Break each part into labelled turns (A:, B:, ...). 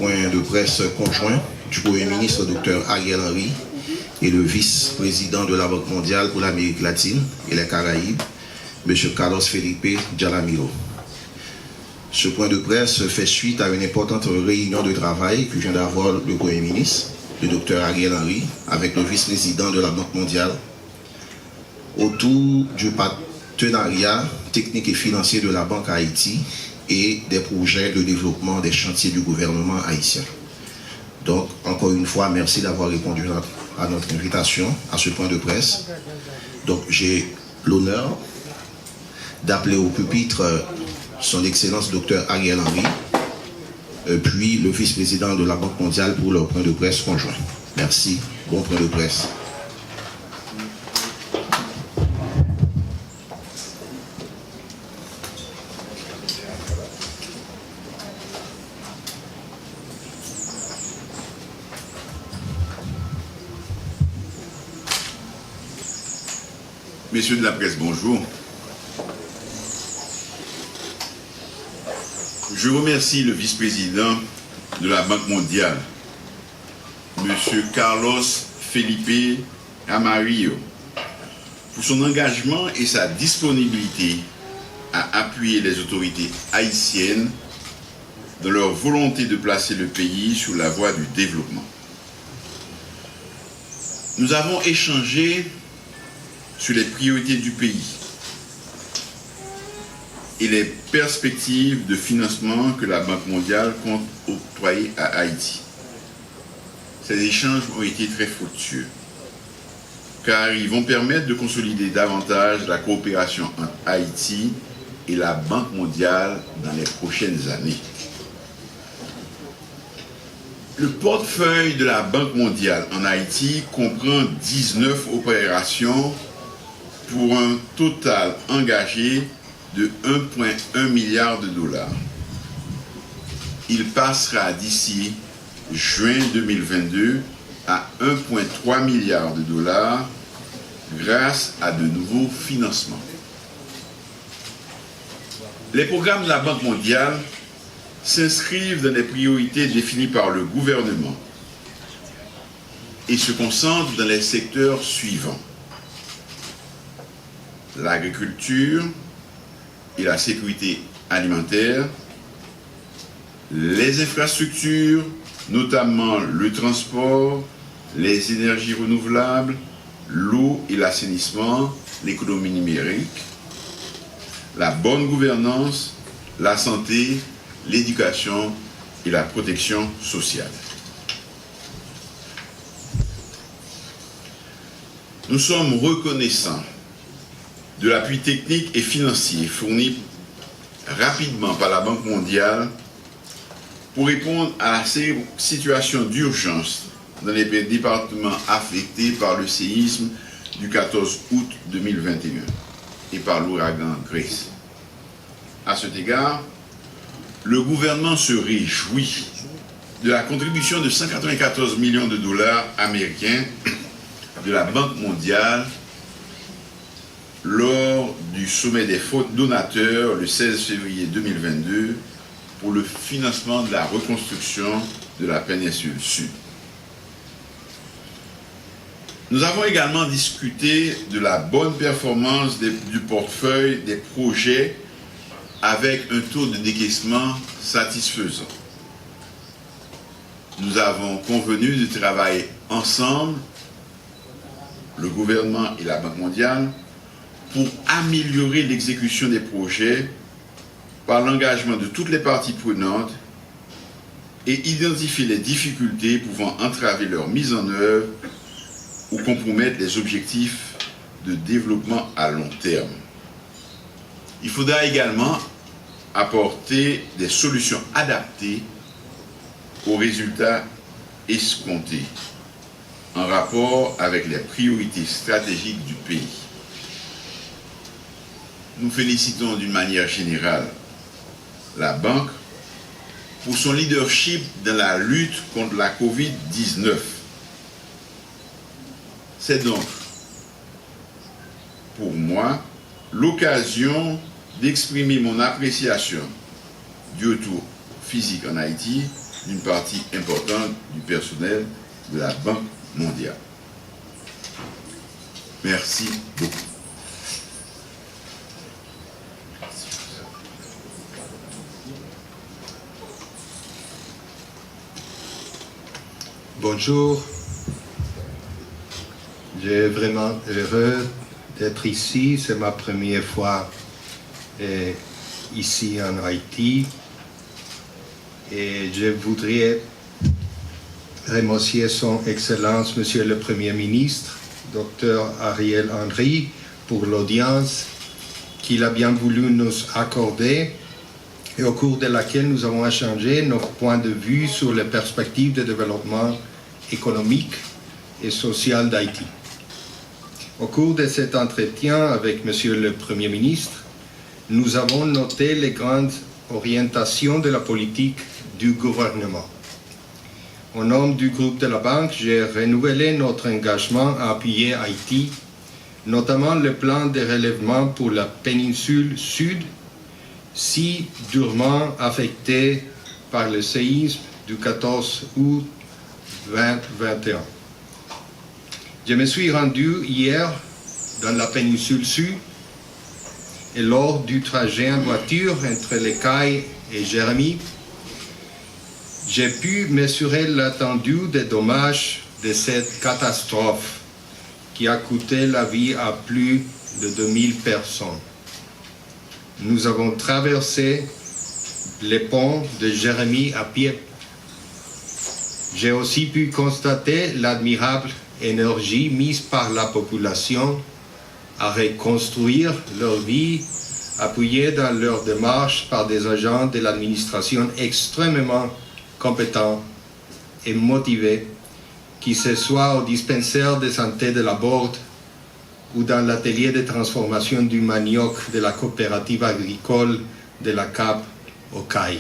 A: point de presse conjoint du Premier ministre Dr Ariel Henry et le vice-président de la Banque mondiale pour l'Amérique latine et les Caraïbes, M. Carlos Felipe Jaramillo. Ce point de presse fait suite à une importante réunion de travail que vient d'avoir le Premier ministre, le Dr Ariel Henry, avec le vice-président de la Banque mondiale, autour du partenariat technique et financier de la Banque à Haïti et des projets de développement des chantiers du gouvernement haïtien. Donc, encore une fois, merci d'avoir répondu à notre invitation à ce point de presse. Donc, j'ai l'honneur d'appeler au pupitre son Excellence Dr Ariel Henry, puis le vice-président de la Banque mondiale pour leur point de presse conjoint. Merci. Bon point de presse.
B: Messieurs de la presse, bonjour. Je remercie le vice-président de la Banque mondiale, M. Carlos Felipe Jaramillo, pour son engagement et sa disponibilité à appuyer les autorités haïtiennes dans leur volonté de placer le pays sur la voie du développement. Nous avons échangé sur les priorités du pays et les perspectives de financement que la Banque mondiale compte octroyer à Haïti. Ces échanges ont été très fructueux, car ils vont permettre de consolider davantage la coopération entre Haïti et la Banque mondiale dans les prochaines années. Le portefeuille de la Banque mondiale en Haïti comprend 19 opérations pour un total engagé de 1,1 milliard de dollars. Il passera d'ici juin 2022 à 1,3 milliard de dollars grâce à de nouveaux financements. Les programmes de la Banque mondiale s'inscrivent dans les priorités définies par le gouvernement et se concentrent dans les secteurs suivants: l'agriculture et la sécurité alimentaire, les infrastructures, notamment le transport, les énergies renouvelables, l'eau et l'assainissement, l'économie numérique, la bonne gouvernance, la santé, l'éducation et la protection sociale. Nous sommes reconnaissants de l'appui technique et financier fourni rapidement par la Banque mondiale pour répondre à la situation d'urgence dans les départements affectés par le séisme du 14 août 2021 et par l'ouragan Grace. À cet égard, le gouvernement se réjouit de la contribution de 194 millions de dollars américains de la Banque mondiale lors du sommet des donateurs le 16 février 2022 pour le financement de la reconstruction de la péninsule Sud. Nous avons également discuté de la bonne performance du portefeuille des projets avec un taux de décaissement satisfaisant. Nous avons convenu de travailler ensemble, le gouvernement et la Banque mondiale, pour améliorer l'exécution des projets par l'engagement de toutes les parties prenantes et identifier les difficultés pouvant entraver leur mise en œuvre ou compromettre les objectifs de développement à long terme. Il faudra également apporter des solutions adaptées aux résultats escomptés en rapport avec les priorités stratégiques du pays. Nous félicitons d'une manière générale la Banque pour son leadership dans la lutte contre la Covid-19. C'est donc, pour moi, l'occasion d'exprimer mon appréciation du retour physique en Haïti d'une partie importante du personnel de la Banque mondiale. Merci beaucoup.
C: Bonjour, j'ai vraiment heureux d'être ici. C'est ma première fois ici en Haïti. Et je voudrais remercier son Excellence, Monsieur le Premier ministre, Dr Ariel Henry, pour l'audience qu'il a bien voulu nous accorder et au cours de laquelle nous avons échangé nos points de vue sur les perspectives de développement économique et social d'Haïti. Au cours de cet entretien avec Monsieur le Premier ministre, nous avons noté les grandes orientations de la politique du gouvernement. Au nom du groupe de la Banque, j'ai renouvelé notre engagement à appuyer Haïti, notamment le plan de relèvement pour la péninsule sud, si durement affectée par le séisme du 14 août 2021. Je me suis rendu hier dans la péninsule sud et lors du trajet en voiture entre Les Cayes et Jérémie, j'ai pu mesurer l'étendue des dommages de cette catastrophe qui a coûté la vie à plus de 2000 personnes. Nous avons traversé les ponts de Jérémie à pied. J'ai aussi pu constater l'admirable énergie mise par la population à reconstruire leur vie, appuyée dans leur démarche par des agents de l'administration extrêmement compétents et motivés, qui se soient au dispensaire de santé de la Borde ou dans l'atelier de transformation du manioc de la coopérative agricole de la Cap aux Cayes.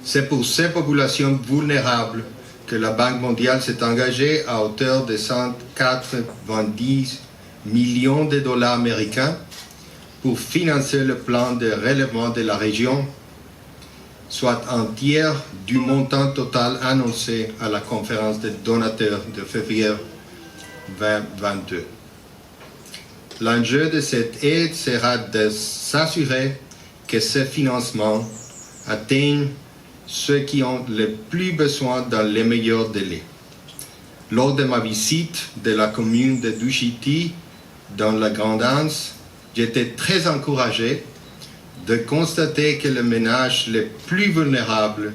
C: C'est pour ces populations vulnérables que la Banque mondiale s'est engagée à hauteur de 190 millions de dollars américains pour financer le plan de relèvement de la région, soit un tiers du montant total annoncé à la conférence des donateurs de février 2022. L'enjeu de cette aide sera de s'assurer que ces financements atteignent ceux qui ont le plus besoin dans les meilleurs délais. Lors de ma visite de la commune de Dushiti dans la Grande Anse, j'étais très encouragé de constater que les ménages les plus vulnérables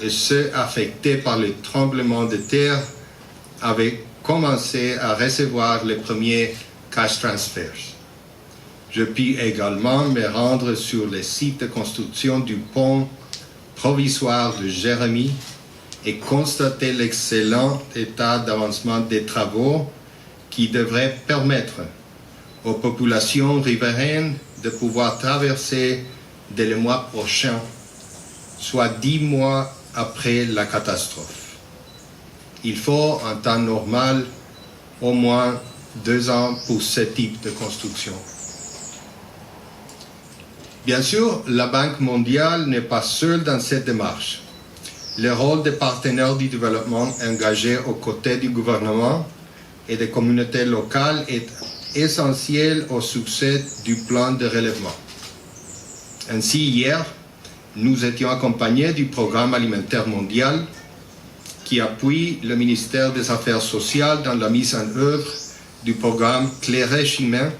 C: et ceux affectés par les tremblements de terre avaient commencé à recevoir les premiers cash transfers. Je puis également me rendre sur le site de construction du pont provisoire de Jérémie et constater l'excellent état d'avancement des travaux qui devrait permettre aux populations riveraines de pouvoir traverser dès le mois prochain, soit 10 mois après la catastrophe. Il faut, en temps normal, au moins 2 ans pour ce type de construction. Bien sûr, la Banque mondiale n'est pas seule dans cette démarche. Le rôle des partenaires du développement engagés aux côtés du gouvernement et des communautés locales est essentiel au succès du plan de relèvement. Ainsi, hier, nous étions accompagnés du Programme alimentaire mondial qui appuie le ministère des Affaires sociales dans la mise en œuvre du programme Clairage humain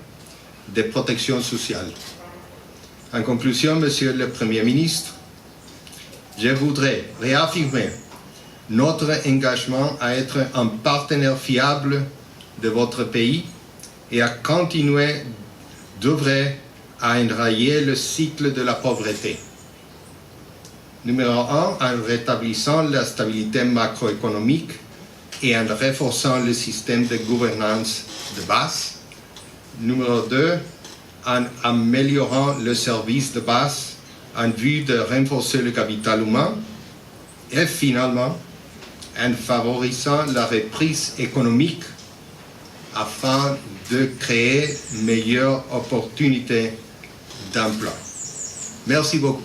C: de protection sociale. En conclusion, Monsieur le Premier ministre, je voudrais réaffirmer notre engagement à être un partenaire fiable de votre pays et à continuer d'œuvrer à enrayer le cycle de la pauvreté. Numéro 1, en rétablissant la stabilité macroéconomique et en renforçant le système de gouvernance de base. Numéro 2, en améliorant le service de base en vue de renforcer le capital humain. Et finalement, en favorisant la reprise économique afin de créer meilleures opportunités d'emploi. Merci beaucoup.